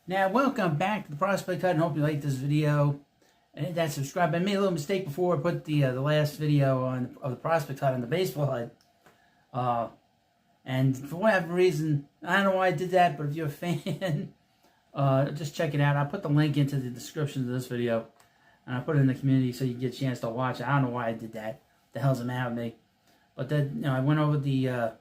Now, welcome back to the Prospect Hut, and hope you like this video. And hit that subscribe. I made a little mistake before I put the last video of the Prospect Hut on the baseball hut. And for whatever reason, I don't know why I did that, but if you're a fan, just check it out. I'll put the link into the description of this video, and I'll put it in the community so you get a chance to watch it. I don't know why I did that. The hell's the matter with me? But then, I went over the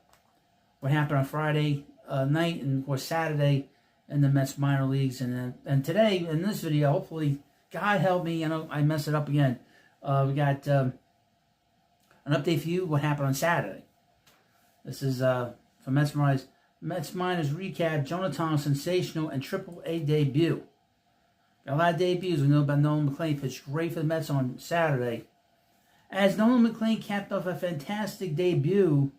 what happened on Friday night and of course Saturday in the Mets minor leagues, and today in this video, hopefully, God help me, I mess it up again. We got an update for you what happened on Saturday. This is from Mets Minors. Mets Minors recap Jonah Tong's sensational and AAA debut. Got a lot of debuts. We know about Nolan McLean pitched great for the Mets on Saturday. As Nolan McLean capped off a fantastic debut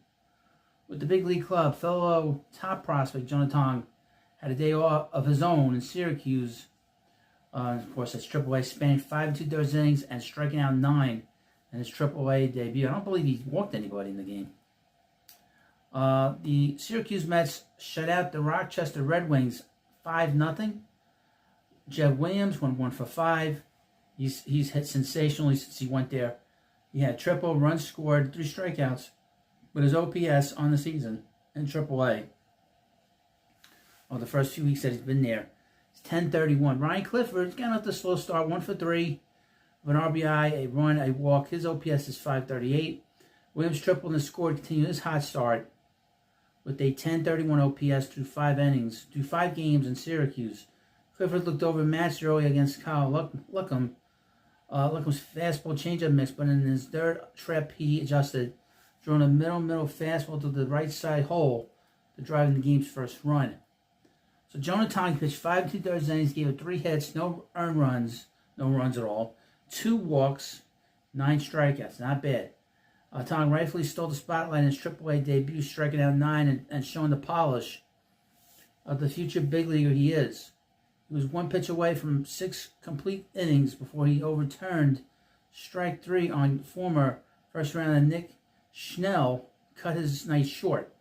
with the big league club, fellow top prospect Jonah Tong had a day off of his own in Syracuse. Of course, that's AAA, spanning 5 2/3 innings and striking out 9 in his AAA debut. I don't believe he walked anybody in the game. The Syracuse Mets shut out the Rochester Red Wings 5-0. Jeb Williams went 1 for 5. He's hit sensationally since he went there. He had triple, runs scored, 3 strikeouts, but his OPS on the season in AAA, the first few weeks that he's been there, it's 10.31. Ryan Clifford's gotten off the slow start, 1 for 3, with an RBI, a run, a walk. His OPS is 5.38. Williams tripled and scored, continued his hot start with a 10.31 OPS through 5 innings, through 5 games in Syracuse. Clifford looked over matched early against Kyle Luckham. Luckham's fastball changeup mix, but in his third trip he adjusted, throwing a middle fastball to the right side hole to drive in the game's first run. So Jonah Tong pitched 5 2/3 innings, gave it 3 hits, no earned runs, no runs at all, 2 walks, 9 strikeouts, not bad. Tong rightfully stole the spotlight in his AAA debut, striking out 9 and showing the polish of the future big leaguer he is. He was 1 pitch away from 6 complete innings before he overturned strike 3 on former first rounder Nick Schnell, cut his night short.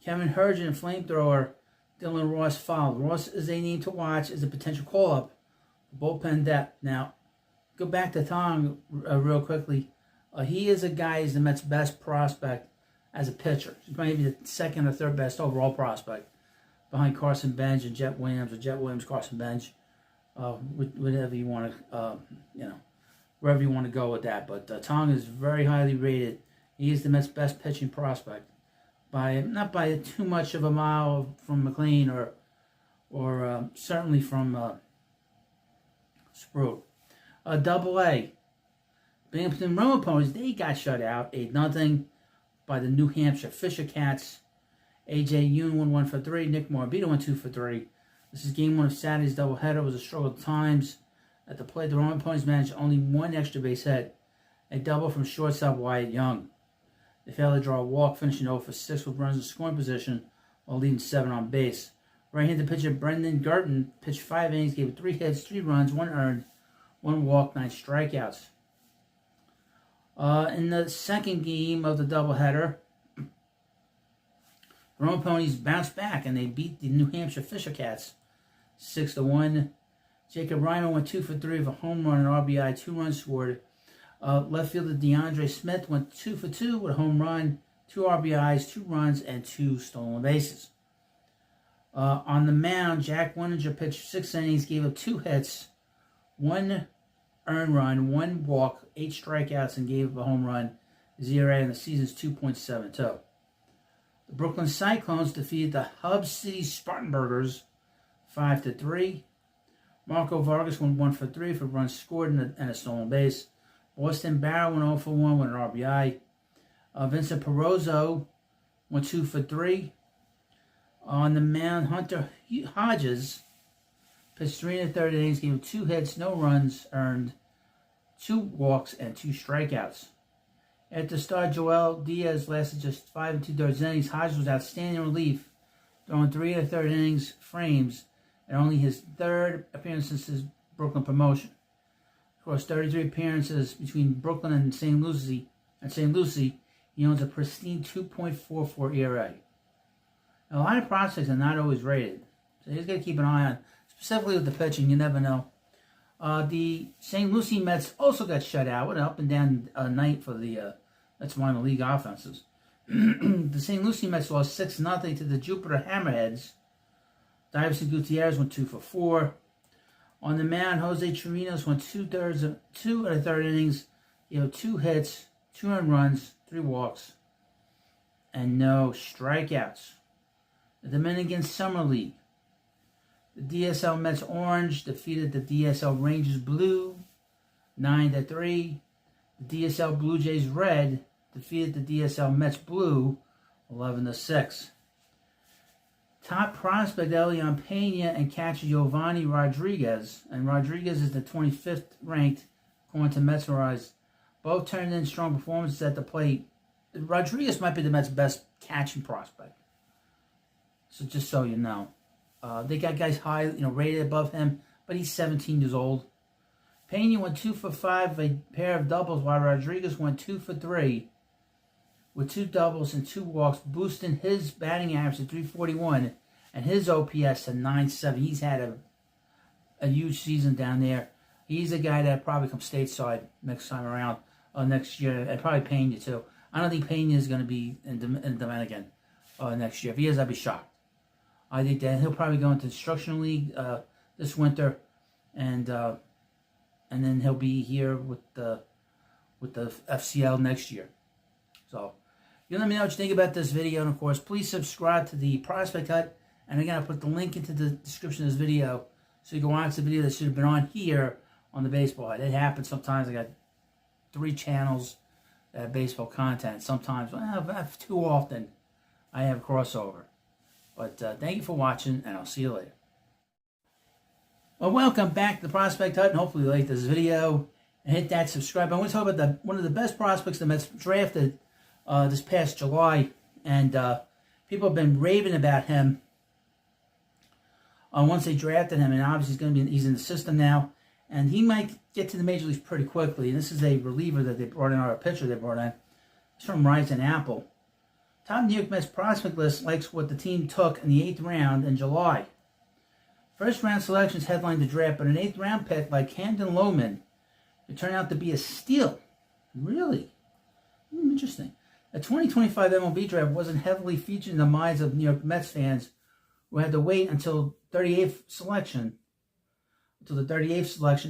Kevin Hergen and flamethrower Dylan Ross fouled. Ross is a name to watch as a potential call-up for bullpen depth. Now, go back to Tong real quickly. He is a guy who's the Mets' best prospect as a pitcher. He's maybe the second or third best overall prospect behind Carson Bench and Jet Williams, or Jet Williams, Carson Bench, whatever you want to, wherever you want to go with that. But Tong is very highly rated. He is the Mets' best pitching prospect, not by too much of a mile from McLean or certainly from Sprout. Double-A. Binghamton Roma Ponies, they got shut out 8-0 by the New Hampshire Fisher Cats. A.J. Yoon won 1 for 3. Nick Morabito went 2 for 3. This is game 1 of Saturday's doubleheader. It was a struggle at times. At the plate, the Roma Ponies managed only 1 extra base hit, a double from shortstop Wyatt Young. They failed to draw a walk, finishing 0 for 6 with runners in scoring position while leaving 7 on base. Right-handed pitcher Brendan Garton pitched 5 innings, gave it 3 hits, 3 runs, 1 earned, 1 walk, 9 strikeouts. In the second game of the doubleheader, the Roma Ponies bounced back and they beat the New Hampshire Fisher Cats 6-1. Jacob Ryman went 2 for 3 with a home run and RBI, 2 runs scored. Left fielder DeAndre Smith went 2 for 2 with a home run, 2 RBIs, 2 runs, and 2 stolen bases. On the mound, Jack Winninger pitched 6 innings, gave up 2 hits, 1 earned run, 1 walk, 8 strikeouts, and gave up a home run. His ERA in the season is 2.72. The Brooklyn Cyclones defeated the Hub City Spartanburgers 5-3. Marco Vargas went 1 for 3 for runs scored and a stolen base. Boston Barrow went 0 for 1 with an RBI. Vincent Perozzo went 2 for 3. On the mound, Hunter Hodges pitched 3 1/3 innings, gave him 2 hits, no runs earned, 2 walks, and 2 strikeouts. After star Joel Diaz lasted just 5 2/3 innings, Hodges was outstanding relief, throwing 3 1/3 innings frames, and only his 3rd appearance since his Brooklyn promotion. Of course, 33 appearances between Brooklyn and St. Lucie. He owns a pristine 2.44 ERA. Now, a lot of prospects are not always rated, so he's got to keep an eye on, specifically with the pitching. You never know. The St. Lucie Mets also got shut out. What an up and down night for the Mets minor league offenses. The St. Lucie Mets lost 6-0 to the Jupiter Hammerheads. Davison Gutierrez went 2 for 4. On the mound, Jose Chirinos went 2 and a third innings. 2 hits, 2 earned runs, 3 walks, and no strikeouts. The Dominican Summer League. The DSL Mets Orange defeated the DSL Rangers Blue 9-3. The DSL Blue Jays Red defeated the DSL Mets Blue 11-6. Top prospect Elian Pena and catcher Giovanni Rodriguez, and Rodriguez is the 25th ranked according to Metsurize. Both turned in strong performances at the plate. Rodriguez might be the Mets' best catching prospect. So just so you know. They got guys high, rated above him, but he's 17 years old. Pena went 2 for 5, a pair of doubles, while Rodriguez went 2 for 3 with 2 doubles and 2 walks, boosting his batting average to 341 and his OPS to 9.7. He's had a huge season down there. He's a guy that probably comes stateside next time around, next year, and probably Pena too. I don't think Pena is going to be in Dominican next year. If he is, I'd be shocked. I think that he'll probably go into the Instructional League this winter, and then he'll be here with the FCL next year. So, you let me know what you think about this video, and of course, please subscribe to the Prospect Hut. And again, I'll put the link into the description of this video, so you can watch the video that should have been on here on the Baseball Hut. It happens sometimes. I got 3 channels that have baseball content. Sometimes, too often, I have crossover. But thank you for watching, and I'll see you later. Well, welcome back to the Prospect Hut, and hopefully you like this video and hit that subscribe. I want to talk about one of the best prospects the Mets drafted this past July, and people have been raving about him once they drafted him, and obviously he's in the system now, and he might get to the major leagues pretty quickly. And this is a reliever that they brought in, or a pitcher they brought in. It's from Rising Apple. Top New York Mets prospect list likes what the team took in the 8th round in July. First round selections headlined the draft, but an 8th round pick by Camden Lohman, it turned out to be a steal. Really? Interesting. The 2025 MLB draft wasn't heavily featured in the minds of New York Mets fans, who had to wait until the 38th selection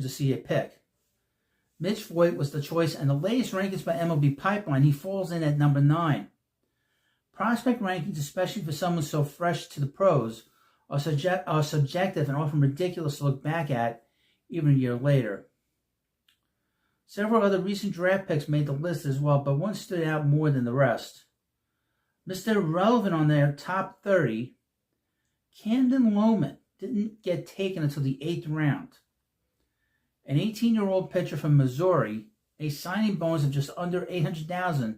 to see a pick. Mitch Voigt was the choice, and the latest rankings by MLB Pipeline, he falls in at number 9. Prospect rankings, especially for someone so fresh to the pros, are subjective and often ridiculous to look back at even a year later. Several other recent draft picks made the list as well, but one stood out more than the rest. Mr. Relevant on their top 30, Camden Lohman didn't get taken until the 8th round. An 18-year-old pitcher from Missouri, a signing bonus of just under $800,000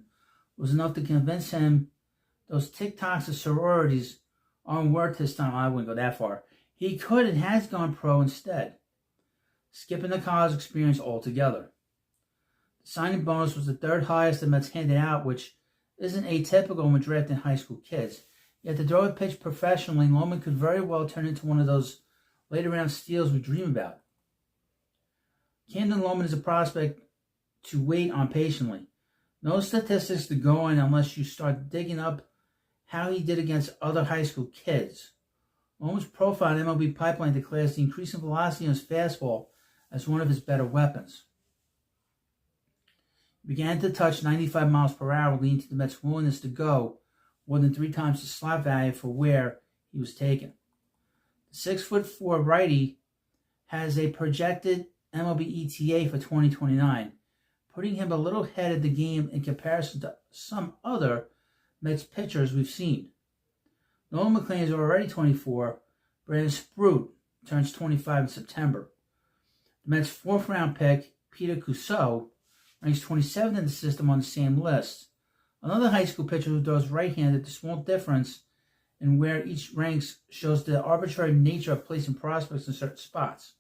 was enough to convince him those TikToks and sororities aren't worth his time. I wouldn't go that far. He could and has gone pro instead, skipping the college experience altogether. The signing bonus was the 3rd highest the Mets handed out, which isn't atypical when drafting high school kids. Yet to throw a pitch professionally, Lohman could very well turn into one of those later round steals we dream about. Camden Lohman is a prospect to wait on patiently. No statistics to go on unless you start digging up how he did against other high school kids. Lohman's profile in MLB Pipeline declares the increasing velocity on his fastball as one of his better weapons. He began to touch 95 miles per hour, leading to the Mets' willingness to go more than 3 times the slot value for where he was taken. The 6'4" righty has a projected MLB ETA for 2029, putting him a little ahead of the game in comparison to some other Mets pitchers we've seen. Nolan McLean is already 24. Brandon Sprout turns 25 in September. The Mets' 4th round pick, Peter Cusseau, ranks 27th in the system on the same list. Another high school pitcher who throws right-handed, the small difference in where each ranks shows the arbitrary nature of placing prospects in certain spots.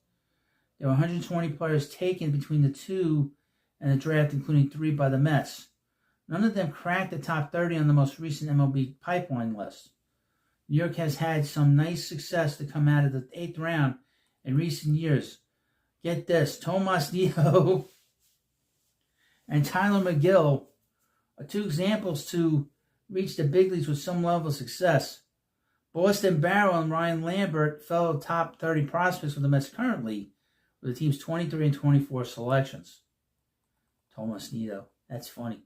There were 120 players taken between the 2 and the draft, including 3 by the Mets. None of them cracked the top 30 on the most recent MLB Pipeline list. New York has had some nice success to come out of the 8th round in recent years. Get this, Tomas Nido and Tyler McGill are two examples to reach the big leagues with some level of success. Boston Barrel and Ryan Lambert, fellow top 30 prospects for the Mets currently, with the team's 23 and 24 selections. Tomas Nido, that's funny.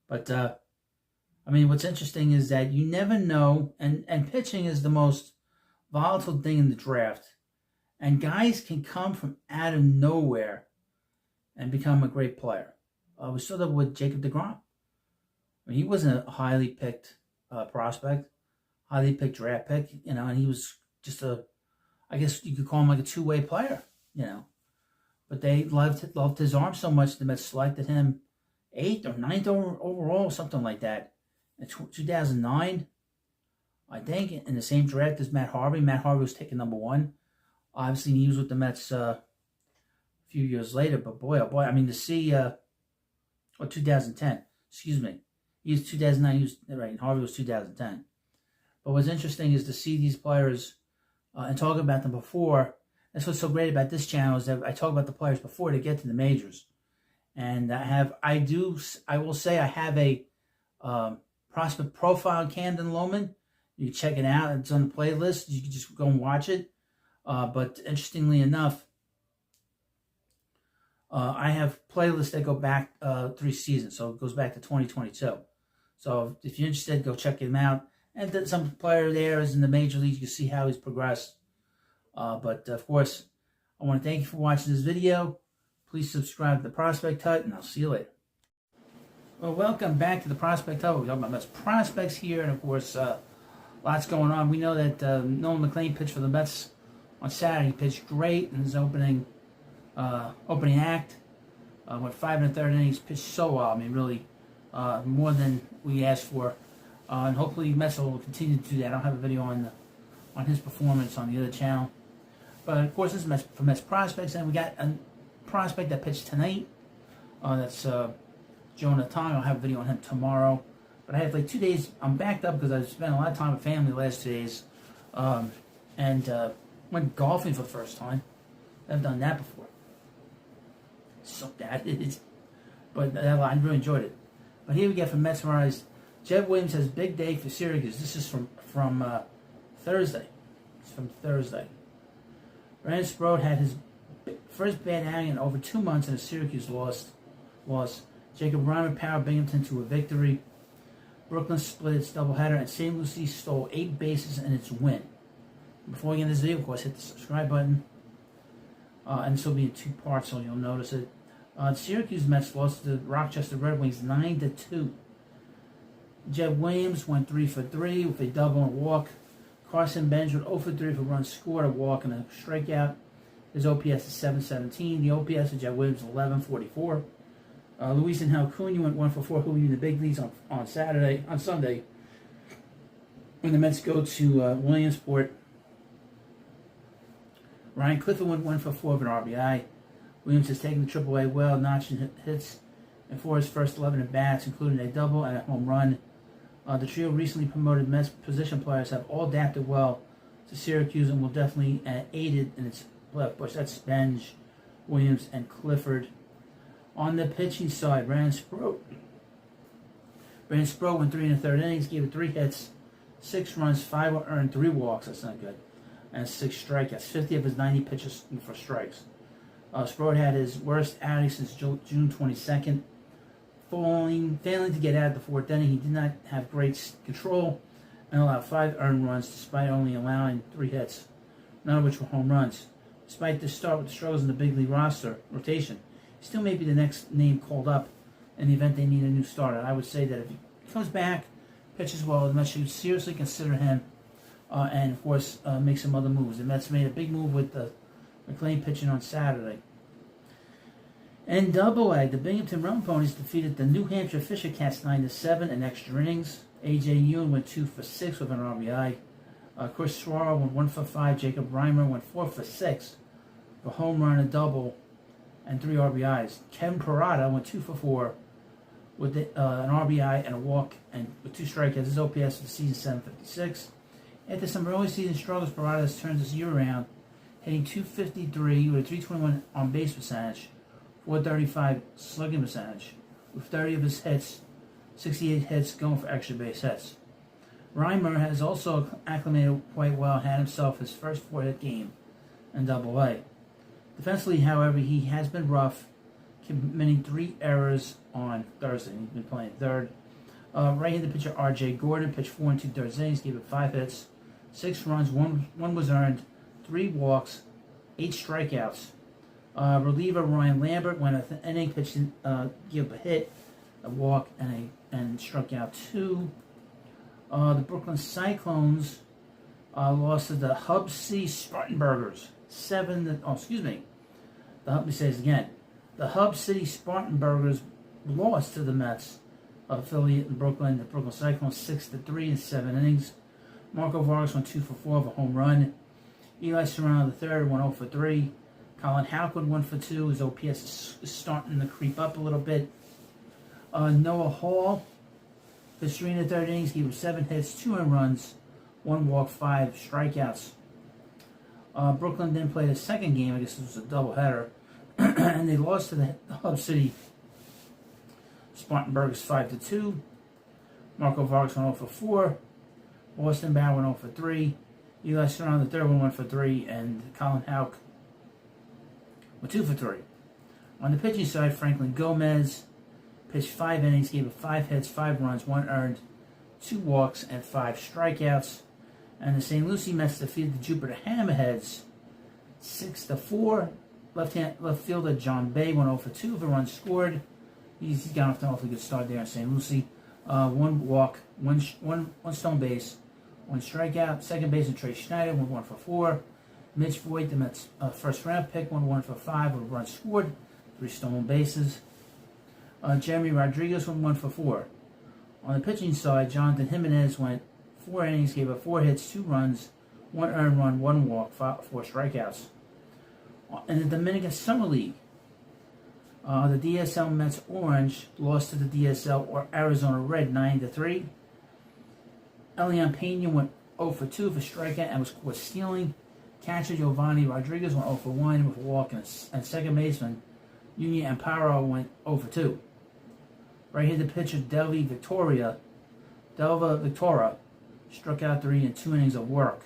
But, what's interesting is that you never know, and pitching is the most volatile thing in the draft. And guys can come from out of nowhere and become a great player. We saw that with Jacob deGrom. He wasn't a highly picked prospect, highly picked draft pick, and he was just I guess you could call him like a two-way player, But they loved his arm so much, the Mets selected him 8th or 9th overall, something like that. In 2009, I think, in the same draft as Matt Harvey. Matt Harvey was taken number 1. Obviously, he was with the Mets a few years later, but boy, oh boy, to see, 2010, excuse me. He was 2009, he was, right, and Harvey was 2010. But what's interesting is to see these players and talk about them before. That's what's so great about this channel, is that I talk about the players before they get to the majors. And I will say I have a prospect profile on Camden Loman. You can check it out. It's on the playlist. You can just go and watch it. But interestingly enough, I have playlists that go back 3 seasons. So it goes back to 2022. So if you're interested, go check him out. And then some player there is in the major leagues. You can see how he's progressed. But of course, I want to thank you for watching this video. Please subscribe to the Prospect Hut, and I'll see you later. Well, welcome back to the Prospect Hut. We're talking about Mets prospects here, and of course, lots going on. We know that Nolan McLean pitched for the Mets on Saturday. He pitched great in his opening act. Went 5 1/3 innings. Pitched so well. Really, more than we asked for. And hopefully, Mets will continue to do that. I don't have a video on his performance on the other channel. But of course, this is Mets, for Mets prospects, and we got a prospect that pitched tonight. That's Jonah Tong. I'll have a video on him tomorrow. But I had like 2 days. I'm backed up because I spent a lot of time with family the last 2 days, and went golfing for the first time. I've done that before. Sucked at it, but I really enjoyed it. But here we get from Metsmerized. Jed Williams has big day for Syracuse. This is from Thursday. It's from Thursday. Brandon Sproat had his first bad outing in over 2 months in a Syracuse loss. Jacob Reimer powered Binghamton to a victory. Brooklyn split its doubleheader, and St. Lucie stole 8 bases in its win. Before we get into this video, of course, hit the subscribe button. And this will be in 2 parts, so you'll notice it. The Syracuse Mets lost to the Rochester Red Wings 9-2. Jed Williams went 3 for 3 with a double and a walk. Carson Bench went 0 for 3 for runs scored, a walk, and a strikeout. His OPS is 717. The OPS of Jed Williams is 1144. Luis Angel Cunha went 1 for 4, who will be in the big leagues on Sunday, when the Mets go to Williamsport. Ryan Clifford went 1 for 4 with an RBI. Williams has taken the AAA well, notching hits and 4 his first 11 at-bats, including a double and a home run. The trio recently promoted Mets position players have all adapted well to Syracuse and will definitely aid it in its left push. That's Benj, Williams, and Clifford. On the pitching side, Brandon Sproat went 3 1/3 innings, gave it 3 hits, 6 runs, 5 earned, 3 walks. That's not good. And 6 strikeouts. 50 of his 90 pitches for strikes. Sproat had his worst outing since June 22nd. Failing to get out of the 4th inning, he did not have great control and allowed 5 earned runs despite only allowing 3 hits, none of which were home runs. Despite this start with the struggles in the big league rotation, he still may be the next name called up in the event they need a new starter. I would say that if he comes back, pitches well, the Mets should seriously consider him and, of course, make some other moves. The Mets made a big move with McLean pitching on Saturday. In Double-A, the Binghamton Rum Ponies defeated the New Hampshire Fisher Cats 9-7 in extra innings. A.J. Ewan went 2 for 6 with an RBI. Chris Suarez went 1 for 5. Jacob Reimer went 4 for 6. A home run, a double, and 3 RBIs. Kevin Parada went 2 for 4 with an RBI and a walk and with 2 strikeouts. His OPS for the season 756. After some early season struggles, Parada has turned his year around, hitting .253 with a .321 on base percentage, .435 slugging percentage, with 30 of his hits, 68 hits going for extra base hits. Reimer has also acclimated quite well, had himself his first 4-hit game in Double-A. Defensively, however, he has been rough, committing 3 errors on Thursday. He's been playing third. Right-handed pitcher R.J. Gordon pitched 4 2/3 innings, gave it 5 hits, 6 runs, one was earned, 3 walks, 8 strikeouts. Reliever Ryan Lambert went an inning, pitched, gave a hit, a walk, and struck out 2. The Brooklyn Cyclones lost to the Hub City Spartanburgers. Let me say this again. The Hub City Spartanburgers lost to the Mets affiliate in Brooklyn. The Brooklyn Cyclones 6-3 in 7 innings. Marco Vargas went 2 for 4 of a home run. Eli Serrano III went 0 for 3. Colin Houck went 1 for 2. His OPS is starting to creep up a little bit. Noah Hall pitched 3 1/3 innings, gave him 7 hits, 2 earned runs, 1 walk, 5 strikeouts. Brooklyn then played a second game. I guess this was a doubleheader, and they lost to the Hub City Spartanburgers 5-2. Marco Vargas went 0 for 4. Austin Bauer went 0 for 3. Eli Serrano III went 1 for 3, and Colin Houck went 2 for 3. On the pitching side, Franklin Gomez pitched 5 innings, gave it 5 hits, 5 runs, 1 earned, 2 walks, and 5 strikeouts. And the St. Lucie Mets defeated the Jupiter Hammerheads 6-4. Left fielder John Bay went 0 for 2 for runs scored. He's got off to an awfully good start there in St. Lucie. 1 walk, one stone base, 1 strikeout. Second baseman Trey Schneider went 1 for 4. Mitch Voigt, the Mets' first round pick, went 1 for 5 with runs scored, 3 stolen bases. Jeremy Rodriguez went 1 for 4. On the pitching side, Jonathan Jimenez went 4 innings, gave up 4 hits, 2 runs, 1 earned run, 1 walk, 4 strikeouts. In the Dominican Summer League, the DSL Mets Orange lost to the DSL or Arizona Red 9-3. Elian Pena went 0 for 2 for strikeout and was stealing. Catcher Giovanni Rodriguez went 0 for 1 with a walk, and second baseman Junior Amparo went 0 for 2. Right-handed pitcher Delva Victoria struck out 3 in 2 innings of work.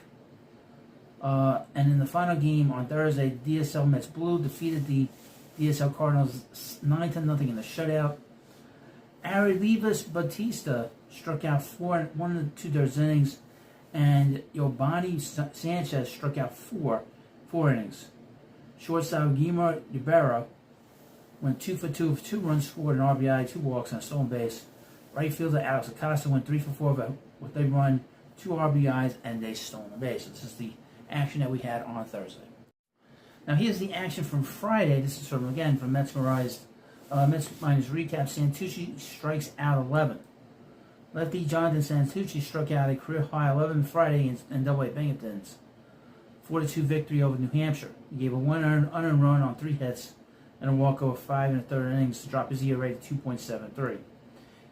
And in the final game on Thursday, DSL Mets Blue defeated the DSL Cardinals 9-0 in a shutout. Arilivas Batista struck out 1 2/3 innings, and Yobani Sanchez struck out 4 innings. Shortstop Guillermo Rivera went 2 for 2 with 2 runs scored, an RBI, 2 walks, and a stolen base. Right fielder Alex Acosta went 3 for 4 with a run, 2 RBIs, and a stolen base. So this is the action that we had on Thursday. Now here's the action from Friday. This is from Metsmerized. Mets minus recap. Santucci strikes out 11. Lefty Jonathan Santucci struck out a career-high 11 Friday in Double-A Binghamton's 4-2 victory over New Hampshire. He gave a 1 unearned run on 3 hits and a walk over 5 1/3 innings to drop his ERA to 2.73.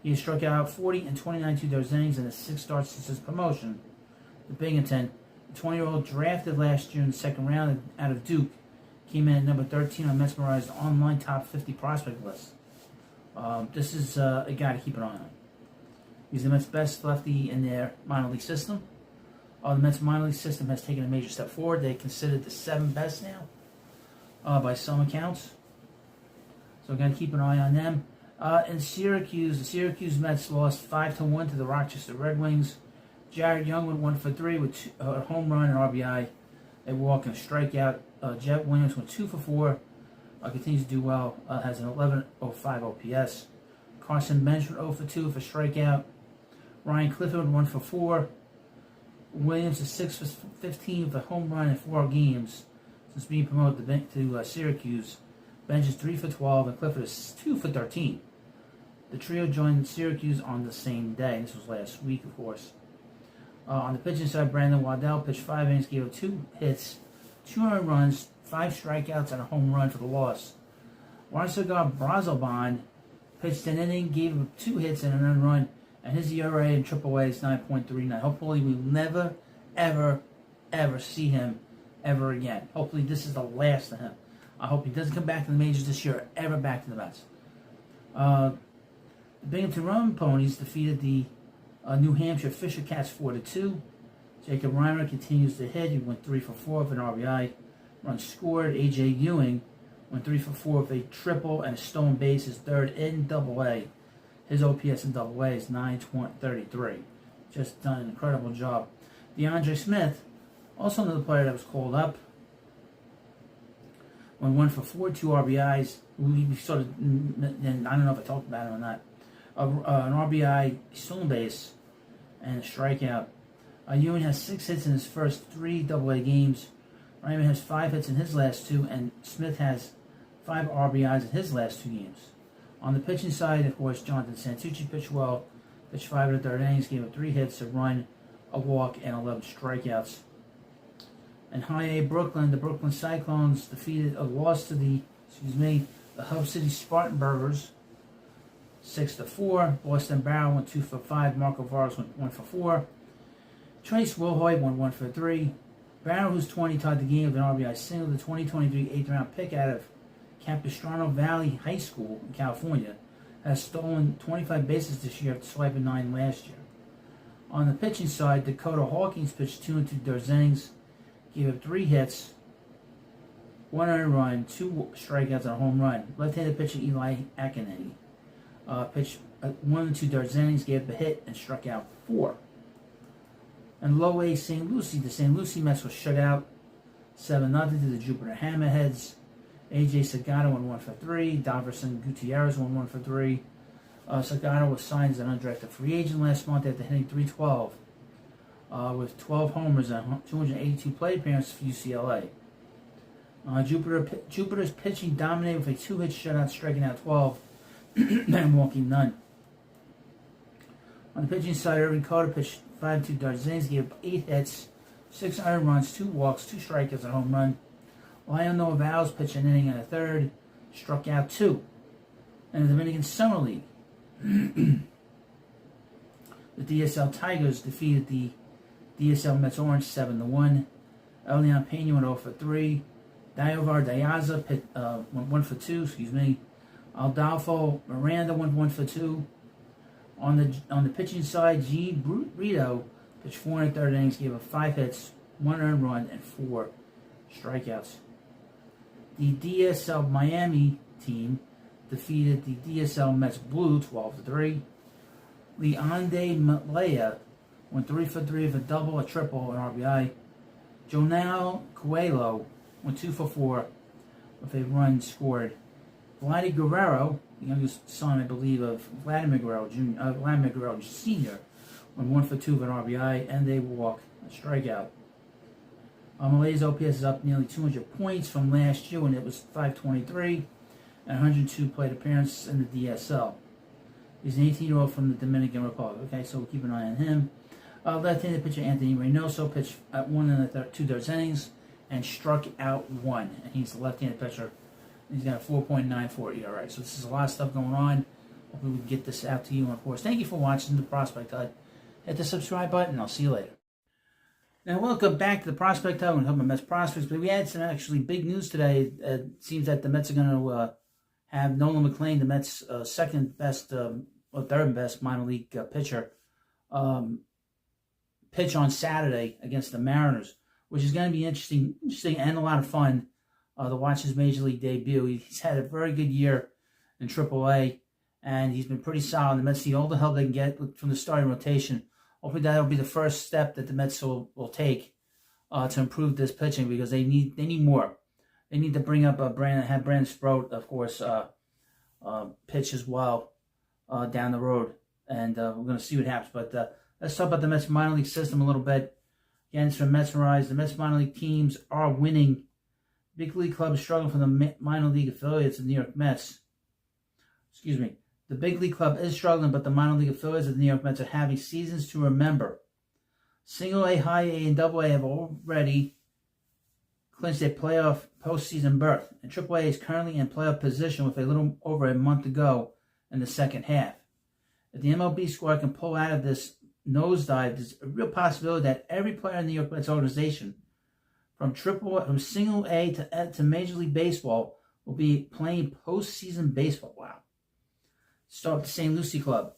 He has struck out 40 and 29 2/3 innings in his 6 starts since his promotion to Binghamton. The 20-year-old drafted last year in the second round out of Duke came in at number 13 on Metsmerized online top 50 prospect list. This is a guy to keep an eye on. He's the Mets' best lefty in their minor league system. The Mets minor league system has taken a major step forward. They're considered the 7th best now by some accounts. So we've got to keep an eye on them. In Syracuse, the Syracuse Mets lost 5-1 to the Rochester Red Wings. Jared Young went 1 for 3 with a home run and RBI, a walk and a strikeout. Jet Williams went 2 for 4. Continues to do well. Has an 11.05 OPS. Carson Bench went 0 for 2 for strikeout. Ryan Clifford went 1 for 4. Williams is 6 for 15 with a home run in 4 games since being promoted to Syracuse. Bench is 3 for 12 and Clifford is 2 for 13. The trio joined Syracuse on the same day. This was last week, of course. On the pitching side, Brandon Waddell pitched 5 innings, gave up 2 hits, 2 earned runs, 5 strikeouts, and a home run for the loss. Warsagar Brazoban pitched an inning, gave him 2 hits and an earned run, and his ERA in AAA is 9.39. Hopefully, we'll never, ever see him ever again. Hopefully this is the last of him. I hope he doesn't come back to the majors this year or ever back to the Mets. The Binghamton Rum Ponies defeated the New Hampshire Fisher Cats 4-2. Jacob Reimer continues to hit. He went 3 for 4 with an RBI. Run scored. A.J. Ewing went 3 for 4 with a triple and a stolen base. His third in Double-A. His OPS in Double-A is .933. Just done an incredible job. DeAndre Smith, also another player that was called up, went 1 for 4, 2 RBIs. We sort of, and I don't know if I talked about him or not. An RBI, stolen base, and a strikeout. Ewing has 6 hits in his first 3 Double-A games. Ryman has 5 hits in his last 2, and Smith has 5 RBIs in his last 2 games. On the pitching side, of course, Jonathan Santucci pitched well. Pitched 5 in the third innings, gave up 3 hits, a run, a walk, and 11 strikeouts. In High A Brooklyn, the Brooklyn Cyclones lost to the Hub City Spartanburgers 6-4. Boston Barrel went 2 for 5. Marco Vargas went 1 for 4. Trace Wilhoit went 1 for 3. Barrel, who's 20, tied the game with an RBI single. The 2023 8th-round pick out of Capistrano Valley High School in California has stolen 25 bases this year after swiping 9 last year. On the pitching side, Dakota Hawkins pitched 2 and 2/3 innings, gave up 3 hits, 1 earned run, 2 strikeouts, and a home run. Left-handed pitcher Eli Akinene pitched 1 and 2/3 innings, gave up a hit, and struck out 4. And Low A St. Lucie, the St. Lucie Mets were shut out 7-0 to the Jupiter Hammerheads. A.J. Sagata went 1 for 3. Daverson Gutierrez went 1 for 3. Sagata was signed as an undrafted free agent last month after hitting .312 with 12 homers and 282 plate appearances for UCLA. Jupiter's pitching dominated with a 2-hit shutout, striking out 12 and walking none. On the pitching side, Irvin Carter pitched 5 2/3 innings, gave up 8 hits, 6 earned runs, 2 walks, 2 strikeouts, and a home run. Lionel Valls pitched an inning and a third, struck out 2. In the Dominican Summer League, the DSL Tigers defeated the DSL Mets Orange 7-1. Elian Pena went 0 for 3. Diovar Diaza went 1 for 2. Adolfo Miranda went 1 for 2. On the pitching side, Gene Brito pitched 4 and 1/3 innings, gave up 5 hits, 1 earned run, and 4 strikeouts. The DSL Miami team defeated the DSL Mets Blue 12-3. Leonde Malaya went 3 for 3 with a double, a triple, and RBI. Jonel Coelho went 2 for 4 with a run scored. Vladdy Guerrero, the youngest son, I believe, of Vladimir Guerrero Sr., went 1 for 2 with an RBI and a walk, a strikeout. Malaya's OPS is up nearly 200 points from last year when it was 523 and 102 plate appearances in the DSL. He's an 18-year-old from the Dominican Republic. Okay, so we'll keep an eye on him. Left-handed pitcher Anthony Reynoso pitched at 1 and 2/3 innings and struck out 1. And he's a left-handed pitcher. He's got a 4.94 ERA. So this is a lot of stuff going on. Hopefully we can get this out to you. And of course, thank you for watching the Prospect Hut. Hit the subscribe button. I'll see you later. Now, welcome back to the Prospect Hut. We're talking about Mets prospects, but we had some actually big news today. It seems that the Mets are going to have Nolan McLean, the Mets' second best or third best minor league pitcher, pitch on Saturday against the Mariners, which is going to be interesting and a lot of fun to watch his major league debut. He's had a very good year in AAA, and he's been pretty solid. The Mets need all the help they can get from the starting rotation. Hopefully that'll be the first step that the Mets will take to improve this pitching, because they need more. They need to bring up Brandon Sproat, of course, pitch as well down the road, and we're going to see what happens. But let's talk about the Mets minor league system a little bit. Again, it's from Metsmerize. The Mets minor league teams are winning. Big league club is struggling for the minor league affiliates of the New York Mets. Excuse me. The big league club is struggling, but the minor league affiliates of the New York Mets are having seasons to remember. Single A, High A, and Double A have already clinched their playoff postseason berth, and Triple A is currently in playoff position with a little over a month to go in the second half. If the MLB squad can pull out of this nosedive, there's a real possibility that every player in the New York Mets organization from Single A to Major League Baseball will be playing postseason baseball. Wow. Start with the St. Lucie Club.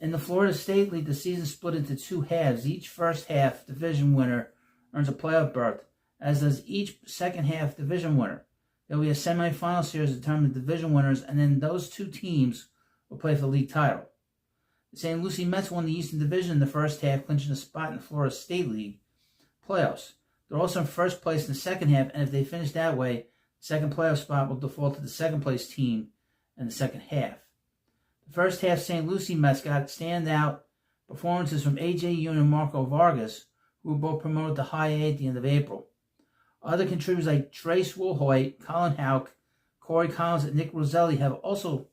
In the Florida State League, the season split into two halves. Each first half division winner earns a playoff berth, as does each second half division winner. There will be a semifinal series to determine the division winners, and then those two teams will play for the league title. The St. Lucie Mets won the Eastern Division in the first half, clinching a spot in the Florida State League playoffs. They're also in first place in the second half, and if they finish that way, the second playoff spot will default to the second place team in the second half. The first half St. Lucie Mets got standout performances from A.J. Ewing and Marco Vargas, who were both promoted to High A at the end of April. Other contributors like Trace Woolhoy, Colin Houck, Corey Collins, and Nick Roselli have also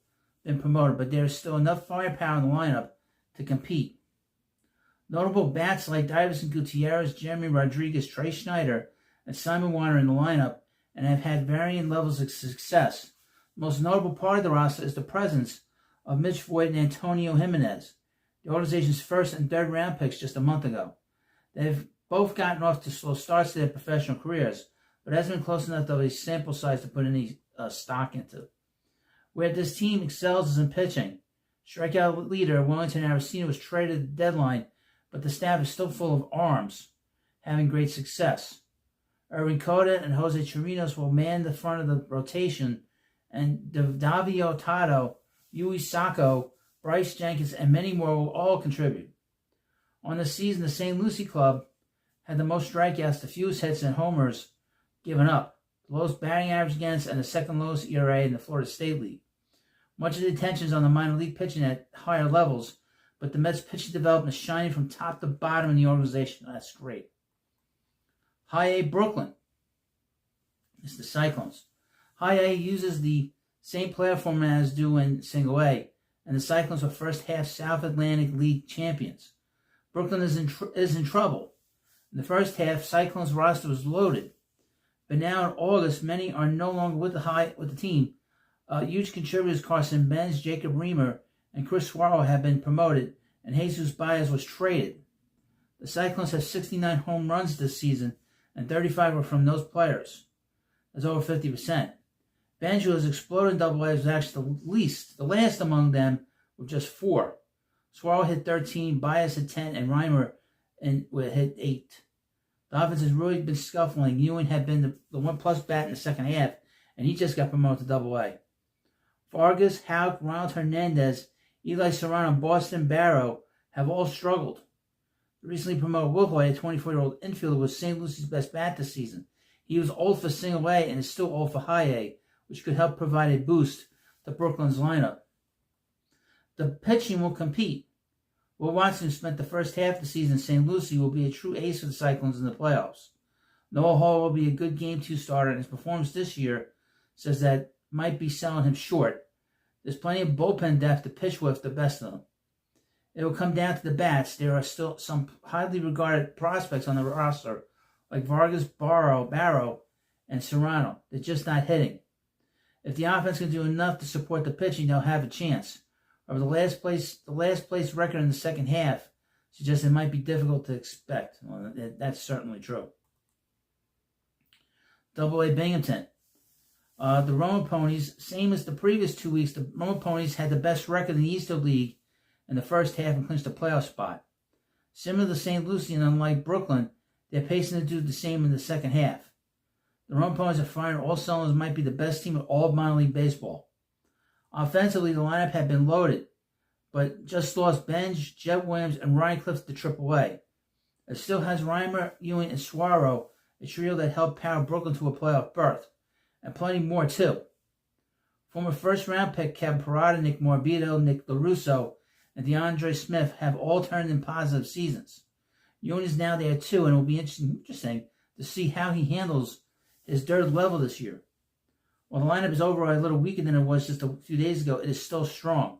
been promoted, but there is still enough firepower in the lineup to compete. Notable bats like Davison Gutierrez, Jeremy Rodriguez, Trey Schneider, and Simon Weiner in the lineup and have had varying levels of success. The most notable part of the roster is the presence of Mitch Voigt and Antonio Jimenez, the organization's first and third round picks just a month ago. They've both gotten off to slow starts to their professional careers, but it hasn't been close enough of a sample size to put any stock into. Where this team excels is in pitching. Strikeout leader Wellington Aracena was traded at the deadline, but the staff is still full of arms, having great success. Erwin Coda and Jose Chirinos will man the front of the rotation, and Davio Tato, Yui Sako, Bryce Jenkins, and many more will all contribute. On the season, the St. Lucie Club had the most strikeouts, the fewest hits, and homers given up, the lowest batting average against, and the second lowest ERA in the Florida State League. Much of the attention is on the minor league pitching at higher levels, but the Mets' pitching development is shining from top to bottom in the organization. That's great. High A Brooklyn. It's the Cyclones. High A uses the same playoff format as do in Single A, and the Cyclones were first half South Atlantic League champions. Brooklyn is in trouble. In the first half, Cyclones' roster was loaded, but now in August, many are no longer with the team. Huge contributors Carson Benz, Jacob Reamer, and Chris Suaro have been promoted, and Jesus Baez was traded. The Cyclones have 69 home runs this season, and 35 were from those players. That's over 50%. Benz, who has exploded in Double A, was actually the last among them, with just 4. Suaro hit 13, Baez hit 10, and Reimer hit 8. The offense has really been scuffling. Ewing had been the one-plus bat in the second half, and he just got promoted to Double A. Vargas, Houck, Ronald Hernandez, Eli Serrano, and Boston Barrow have all struggled. The recently promoted Woolhoy, a 24-year-old infielder, was St. Lucie's best bat this season. He was old for Single A and is still old for High A, which could help provide a boost to Brooklyn's lineup. The pitching will compete. Will Watson, who spent the first half of the season in St. Lucie, will be a true ace for the Cyclones in the playoffs. Noah Hall will be a good Game 2 starter, and his performance this year says that might be selling him short. There's plenty of bullpen depth to pitch with the best of them. It will come down to the bats. There are still some highly regarded prospects on the roster, like Vargas, Barrow, and Serrano. They're just not hitting. If the offense can do enough to support the pitching, they'll have a chance. However, the last place record in the second half suggests it might be difficult to expect. Well, that's certainly true. Double A Binghamton. The Roma Ponies, same as the previous 2 weeks, the Roma Ponies had the best record in the Eastern League in the first half and clinched a playoff spot. Similar to St. Lucie and unlike Brooklyn, they're pacing to do the same in the second half. The Roma Ponies are firing all cylinders, might be the best team in all of minor league baseball. Offensively, the lineup had been loaded, but just lost Benj, Jeb Williams, and Ryan Cliff to AAA. It still has Reimer, Ewing, and Suaro, a trio that helped power Brooklyn to a playoff berth, and plenty more too. Former first-round pick Kevin Parada, Nick Morbido, Nick LaRusso, and DeAndre Smith have all turned in positive seasons. Ewing is now there too, and it will be interesting to see how he handles his third level this year. While the lineup is overall a little weaker than it was just a few days ago, it is still strong.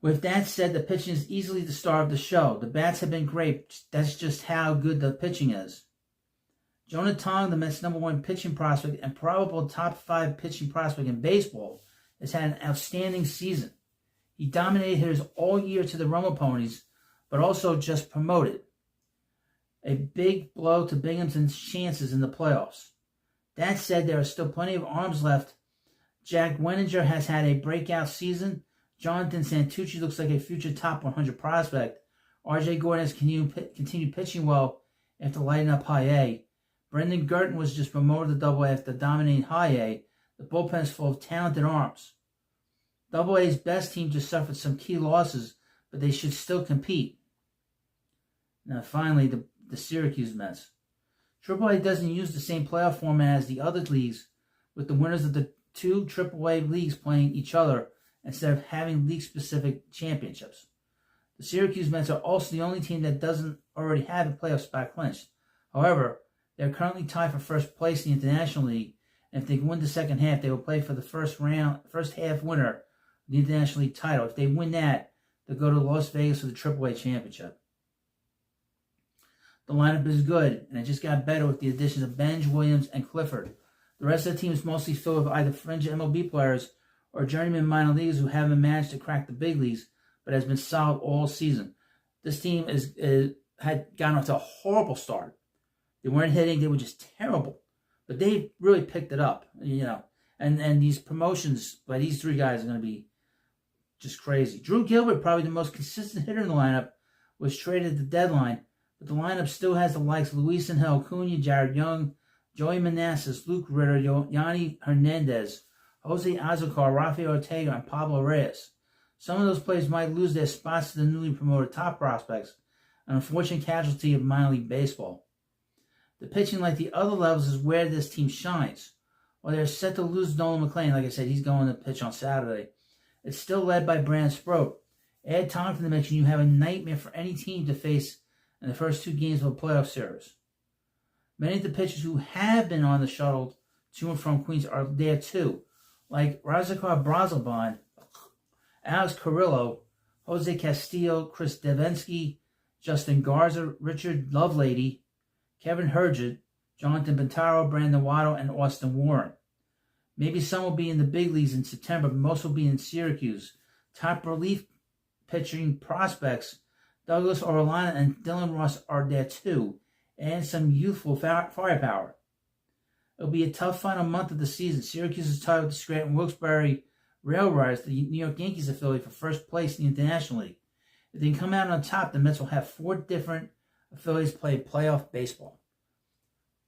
With that said, the pitching is easily the star of the show. The bats have been great. That's just how good the pitching is. Jonah Tong, the Mets' #1 pitching prospect and probable top 5 pitching prospect in baseball, has had an outstanding season. He dominated hitters all year to the Roma Ponies, but also just promoted. a big blow to Binghamton's chances in the playoffs. That said, there are still plenty of arms left. Jack Wenninger has had a breakout season. Jonathan Santucci looks like a future top 100 prospect. R.J. Gordon has continued pitching well after lighting up High A. Brendan Girton was just promoted to Double A after dominating High A. The bullpen is full of talented arms. Double A's best team just suffered some key losses, but they should still compete. Now, finally, the Syracuse Mets. Triple A doesn't use the same playoff format as the other leagues, with the winners of the two Triple A leagues playing each other instead of having league-specific championships. The Syracuse Mets are also the only team that doesn't already have a playoff spot clinched. However, they are currently tied for first place in the International League, and if they win the second half, they will play for the first half winner of the International League title. If they win that, they'll go to Las Vegas for the Triple A championship. The lineup is good, and it just got better with the additions of Benj, Williams, and Clifford. The rest of the team is mostly filled with either fringe MLB players or journeyman minor leaguers who haven't managed to crack the big leagues, but has been solid all season. This team had gotten off to a horrible start. They weren't hitting; they were just terrible. But they really picked it up, And these promotions by these three guys are going to be just crazy. Drew Gilbert, probably the most consistent hitter in the lineup, was traded at the deadline. But the lineup still has the likes of Luis Angel Acuna, Jared Young, Joey Manassas, Luke Ritter, Yanni Hernandez, Jose Azocar, Rafael Ortega, and Pablo Reyes. Some of those players might lose their spots to the newly promoted top prospects, an unfortunate casualty of minor league baseball. The pitching, like the other levels, is where this team shines. While they're set to lose Nolan McLean, like I said, he's going to pitch on Saturday. It's still led by Brand Sproat. Add Tom to the mix, and you have a nightmare for any team to face in the first two games of a playoff series. Many of the pitchers who have been on the shuttle to and from Queens are there too, like Razakar Brazelbond, Alex Carrillo, Jose Castillo, Chris Devensky, Justin Garza, Richard Lovelady, Kevin Herget, Jonathan Bintaro, Brandon Waddle, and Austin Warren. Maybe some will be in the big leagues in September, but most will be in Syracuse. Top relief pitching prospects, Douglas Orellana and Dylan Ross, are there too, and some youthful firepower. It'll be a tough final month of the season. Syracuse is tied with the Scranton Wilkes-Barre Railroaders, the New York Yankees affiliate, for first place in the International League. If they can come out on top, the Mets will have 4 different affiliates play playoff baseball.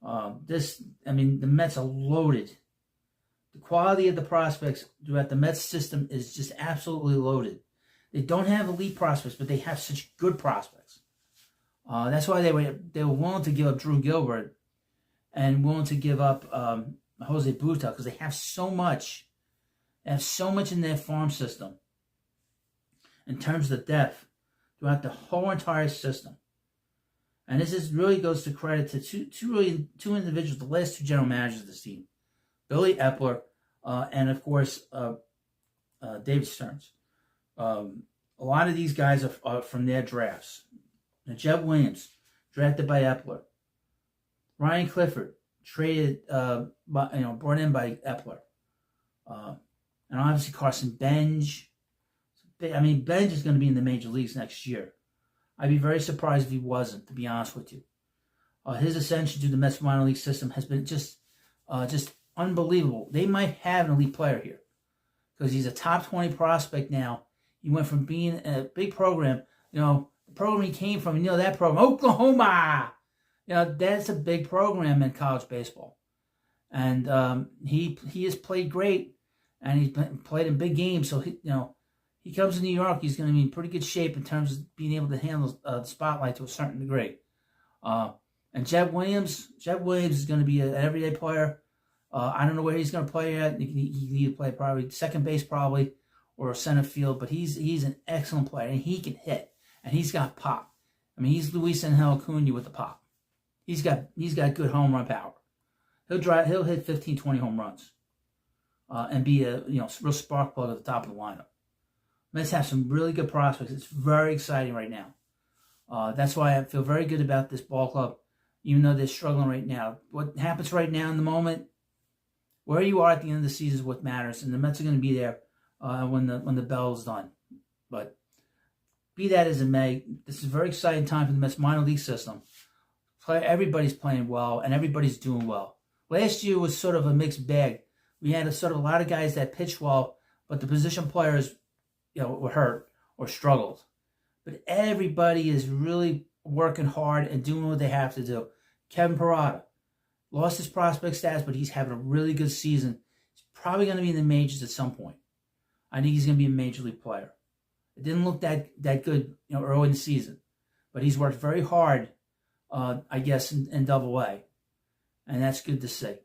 The Mets are loaded. The quality of the prospects throughout the Mets system is just absolutely loaded. They don't have elite prospects, but they have such good prospects. That's why they were willing to give up Drew Gilbert and willing to give up Jose Buta, because they have so much. They have so much in their farm system in terms of the depth throughout the whole entire system. And this really goes to credit to two individuals, the last 2 general managers of this team, Billy Epler and, of course, David Stearns. A lot of these guys are from their drafts. Now, Jeb Williams, drafted by Epler. Ryan Clifford, traded, brought in by Epler. And obviously Carson Benj. Benj is going to be in the major leagues next year. I'd be very surprised if he wasn't, to be honest with you. His ascension to the Mets minor league system has been just unbelievable. They might have an elite player here because he's a top 20 prospect now. He went from being a big program, the program he came from, that program, Oklahoma. That's a big program in college baseball. And he has played great, and he's played in big games. So, he comes to New York, he's going to be in pretty good shape in terms of being able to handle the spotlight to a certain degree. And Jeb Williams is going to be an everyday player. I don't know where he's going to play at. He can either play probably second base probably or center field, but he's an excellent player, and he can hit, and he's got pop. He's Luis Angel Acuna with the pop. He's got good home run power. He'll hit 15, 20 home runs, and be a real spark plug at the top of the lineup. Mets have some really good prospects. It's very exciting right now. That's why I feel very good about this ball club, even though they're struggling right now. What happens right now in the moment, where you are at the end of the season is what matters, and the Mets are going to be there when the bell is done. But be that as it may, this is a very exciting time for the Mets minor league system. everybody's playing well and everybody's doing well. Last year was sort of a mixed bag. We had a lot of guys that pitched well, but the position players, were hurt or struggled. But everybody is really working hard and doing what they have to do. Kevin Parada lost his prospect status, but he's having a really good season. He's probably going to be in the majors at some point. I think he's going to be a major league player. It didn't look that good, early in the season, but he's worked very hard, I guess, in Double-A, and that's good to see.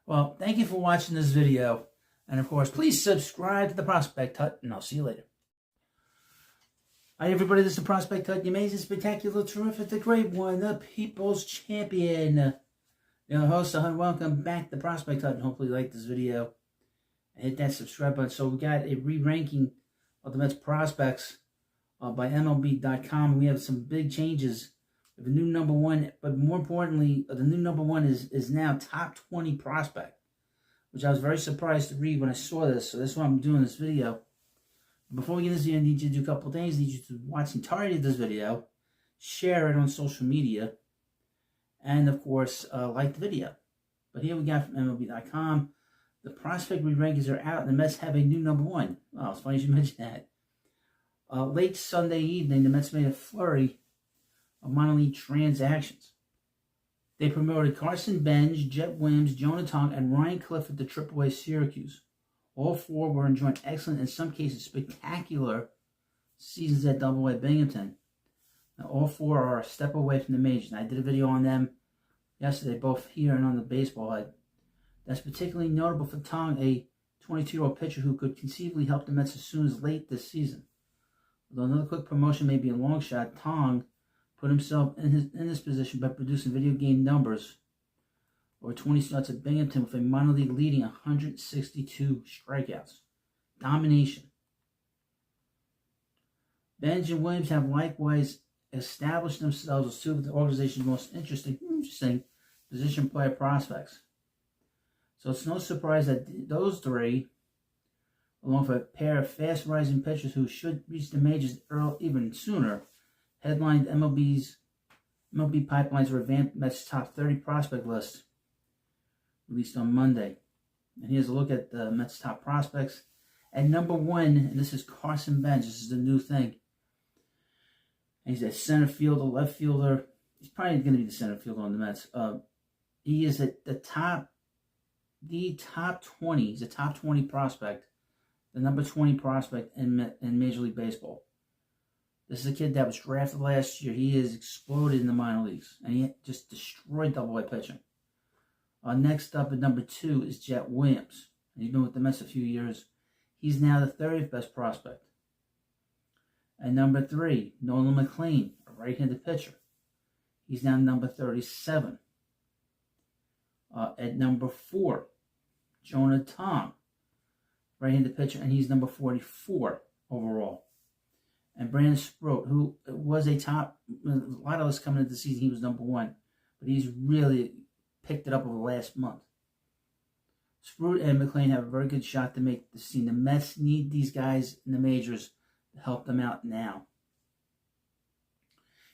Well, thank you for watching this video, and of course, please subscribe to the Prospect Hut, and I'll see you later. Hi, everybody. This is the Prospect Hut, the amazing, spectacular, terrific, the great one, the People's Champion. Your host, and welcome back to the Prospect Hut, and hopefully you like this video. Hit that subscribe button. So we got a re-ranking of the Mets prospects by MLB.com. We have some big changes. We have a new number one, but more importantly, the new number one is now top 20 prospect, which I was very surprised to read when I saw this. So that's why I'm doing this video. Before we get into this video, I need you to do a couple of things. I need you to watch the entirety of this video, share it on social media, and of course, like the video. But here we got from MLB.com. The prospect re-rankings are out, and the Mets have a new number one. Oh, it's funny you should mention that. Late Sunday evening, the Mets made a flurry of minor league transactions. They promoted Carson Benz, Jet Williams, Jonah Tong, and Ryan Clifford to AAA Syracuse. All four were enjoying excellent, in some cases spectacular, seasons at Double-A Binghamton. Now, all four are a step away from the majors. And I did a video on them yesterday, both here and on the baseball hut. That's particularly notable for Tong, a 22-year-old pitcher who could conceivably help the Mets as soon as late this season. Although another quick promotion may be a long shot, Tong put himself in this position by producing video game numbers over 20 starts at Binghamton with a minor league leading 162 strikeouts. Domination. Benz and Williams have likewise established themselves as two of the organization's most interesting position player prospects. So it's no surprise that those three, along with a pair of fast-rising pitchers who should reach the majors even sooner, headlined MLB Pipeline's revamped Mets top 30 prospect list, released on Monday. And here's a look at the Mets top prospects. At number one, and this is Carson Benz. This is the new thing. And he's a center fielder, left fielder. He's probably going to be the center fielder on the Mets. He is at the top 20. He's a top 20 prospect, the number 20 prospect in Major League Baseball. This is a kid that was drafted last year. He has exploded in the minor leagues, and he just destroyed Double-A pitching. Next up at number 2 is Jet Williams. He's been with the Mets a few years. He's now the 30th best prospect. At number 3, Nolan McLean, a right-handed pitcher. He's now number 37. At number 4, Jonah Tong, right-handed pitcher, and he's number 44 overall. And Brandon Sproat, who was a lot of us coming into the season, he was number 1, but he's really picked it up over the last month. Sprout and McLean have a very good shot to make the scene. The Mets need these guys in the majors to help them out now.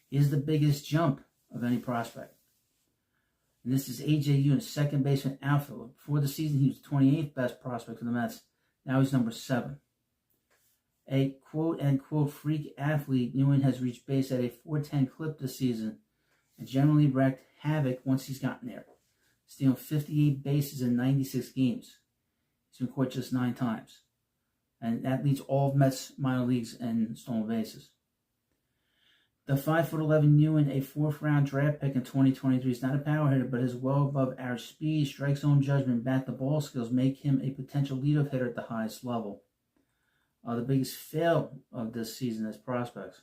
Here's the biggest jump of any prospect. And this is A.J. Ewan, second baseman outfielder. Before the season, he was the 28th best prospect for the Mets. Now he's number 7. A quote-unquote freak athlete, Ewan has reached base at a .410 clip this season and generally wreaked havoc once he's gotten there, stealing 58 bases in 96 games. He's been caught just 9 times. And that leads all of Mets minor leagues in stolen bases. The 5'11" Ewan, a 4th-round draft pick in 2023, is not a power hitter, but his well above average speed, strike zone judgment, bat-to-ball skills make him a potential leadoff hitter at the highest level. The biggest fail of this season as prospects.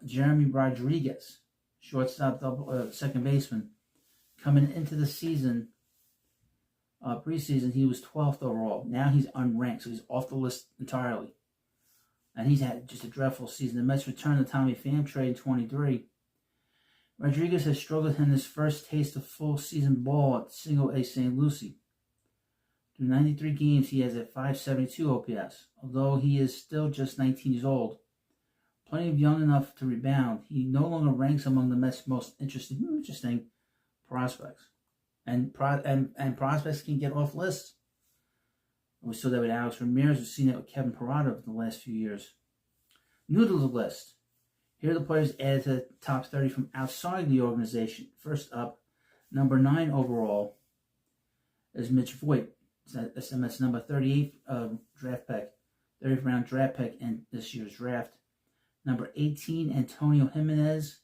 Jeremy Rodriguez, shortstop, second baseman, coming into the season, preseason, he was 12th overall. Now he's unranked, so he's off the list entirely. And he's had just a dreadful season. The Mets returned the Tommy Pham trade in 23. Rodriguez has struggled in his first taste of full season ball at Single-A St. Lucie. Through 93 games, he has a .572 OPS. Although he is still just 19 years old, plenty of young enough to rebound. He no longer ranks among the Mets' most interesting prospects. And prospects can get off lists. We saw that with Alex Ramirez. We've seen it with Kevin Parada over the last few years. New to the list. Here are the players added to the top 30 from outside the organization. First up, number 9 overall is Mitch Voigt. That's number 38 draft pick, 30th round draft pick in this year's draft. Number 18, Antonio Jimenez,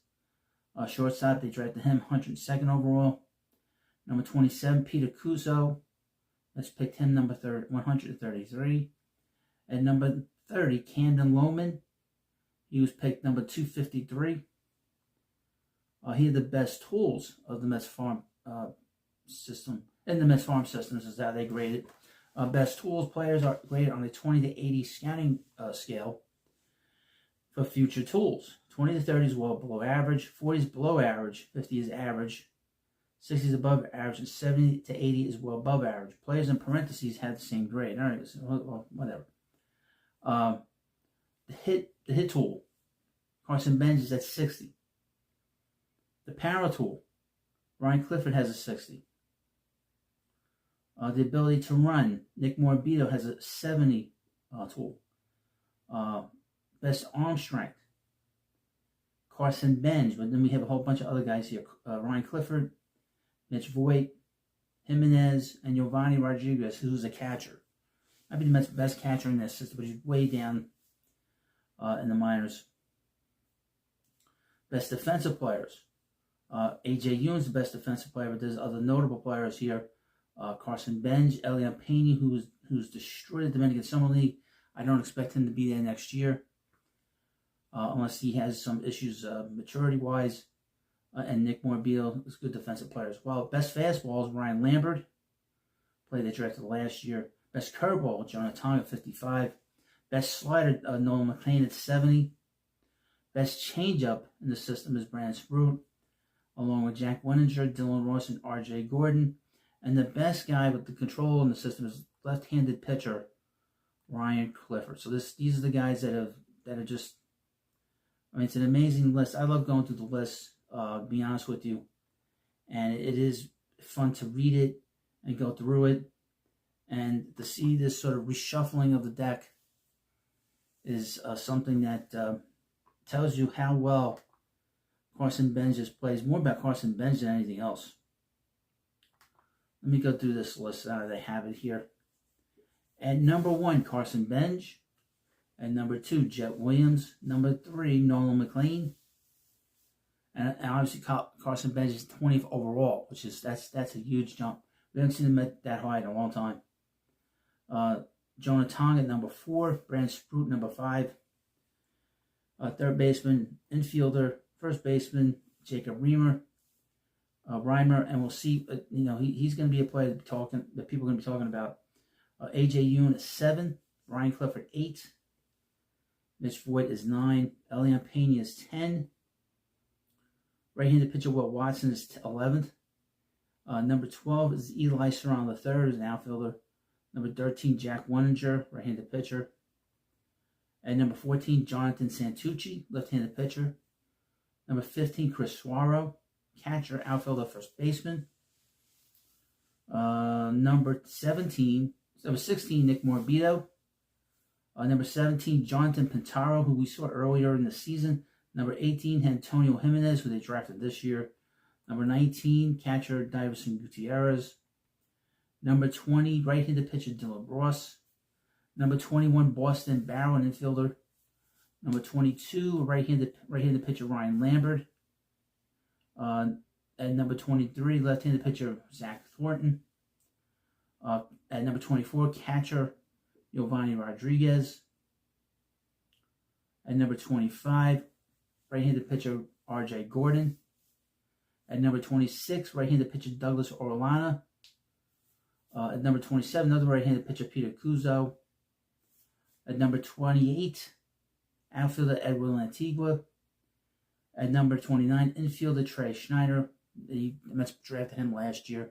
shortstop. They drafted him 102nd overall. Number 27, Peter Cuso. Let's pick him number 133. And number 30, Camden Lohman. He was picked number 253. He had the best tools of the Mets farm system. In the Mets farm systems is how they graded. Best tools players are graded on a 20 to 80 scouting scale for future tools. 20 to 30 is well below average. 40 is below average. 50 is average. 60 is above average. And 70 to 80 is well above average. Players in parentheses had the same grade. All right, so, well, whatever. The hit tool. Carson Benz is at 60. The power tool. Ryan Clifford has a 60. The ability to run. Nick Morbido has a 70 tool. Best arm strength. Carson Benz. But then we have a whole bunch of other guys here. Ryan Clifford, Mitch Voigt, Jimenez, and Giovanni Rodriguez, who's a catcher. I'd be the best catcher in this system, but he's way down in the minors. Best defensive players. A.J. Ewing's the best defensive player, but there's other notable players here. Carson Benz, Elian Pena, who's destroyed the Dominican Summer League. I don't expect him to be there next year, unless he has some issues maturity-wise. And Nick Morbido is a good defensive player as well. Best fastball is Ryan Lambert, player they drafted last year. Best curveball, Jonah Tong at 55. Best slider, Nolan McLean at 70. Best changeup in the system is Brandon Sprout, along with Jack Wenninger, Dylan Ross, and R.J. Gordon. And the best guy with the control in the system is left-handed pitcher Ryan Clifford. So these are the guys that are just. I mean, it's an amazing list. I love going through the list. To be honest with you, and it is fun to read it and go through it, and to see this sort of reshuffling of the deck is something that tells you how well Carson Benz just plays. More about Carson Benz than anything else. Let me go through this list. They have it here. At number 1, Carson Benz. At number 2, Jet Williams. Number 3, Nolan McLean. And obviously Carson Benz is 20th overall, which is that's a huge jump. We haven't seen him at that high in a long time. Jonah Tong at number 4, Brandon Sprout number 5. Third baseman, infielder, first baseman, Jacob Reimer, and we'll see. He's going to be a player that people are going to be talking about. A.J. Ewing is 7, Ryan Clifford 8, Mitch Voigt is 9, Elian Pena is 10. Right-handed pitcher Will Watson is 11th. Number 12 is Eli Serrano III, is an outfielder. Number 13, Jack Wenninger, right-handed pitcher. And number 14, Jonathan Santucci, left-handed pitcher. Number 15, Chris Suaro, catcher, outfielder, first baseman. Number 16, Nick Morbido. Number 17, Jonathan Pintaro, who we saw earlier in the season. Number 18, Antonio Jimenez, who they drafted this year. Number 19, catcher Davison Gutierrez. Number 20, right-handed pitcher Dylan Ross. Number 21, Boston Barron, infielder. Number 22, right-handed pitcher Ryan Lambert. And number 23, left-handed pitcher Zach Thornton. At number 24, catcher Giovanni Rodriguez. At number 25, right-handed pitcher R.J. Gordon. At number 26, right-handed pitcher Douglas Orellana. At number 27, another right-handed pitcher Peter Cuso. At number 28, outfielder Edwin Antigua. At number 29, infielder Trey Schneider. The Mets drafted him last year.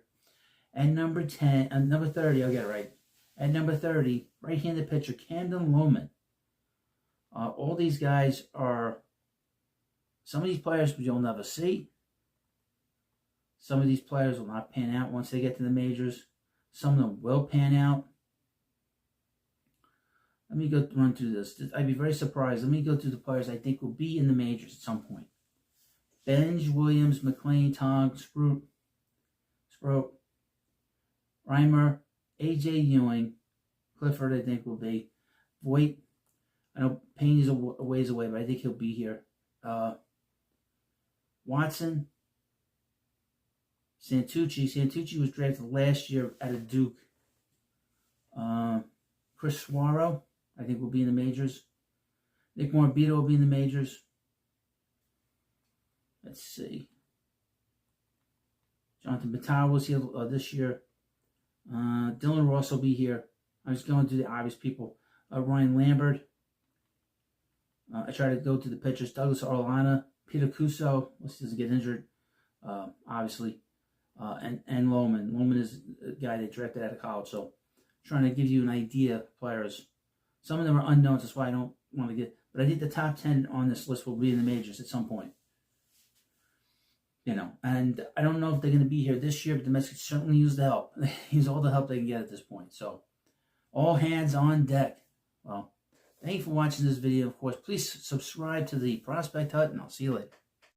At number 30, I'll get it right. At number 30, right-handed pitcher Camden Lohman. All these guys are, some of these players you'll never see. Some of these players will not pan out once they get to the majors. Some of them will pan out. Let me go run through this. I'd be very surprised. Let me go through the players I think will be in the majors at some point. Benj, Williams, McLean, Tong, Sproat, Reimer, A.J. Ewing, Clifford I think will be. Voigt, I know Payne is a ways away, but I think he'll be here. Watson, Santucci. Santucci was drafted last year out of Duke. Chris Suaro, I think, will be in the majors. Nick Morabito will be in the majors. Let's see. Jonathan Batar was here this year. Dylan Ross will be here. I'm just going through the obvious people. Ryan Lambert. I try to go to the pitchers. Douglas Orlana, Peter Cuso, unless he doesn't get injured, obviously, and Lohman. Lohman is a guy they drafted out of college, so trying to give you an idea of players. Some of them are unknowns, that's why I don't want to get, but I think the top 10 on this list will be in the majors at some point. And I don't know if they're going to be here this year, but the Mets could certainly use the help. Use all the help they can get at this point. So, all hands on deck. Well, thank you for watching this video. Of course, please subscribe to the Prospect Hut, and I'll see you later.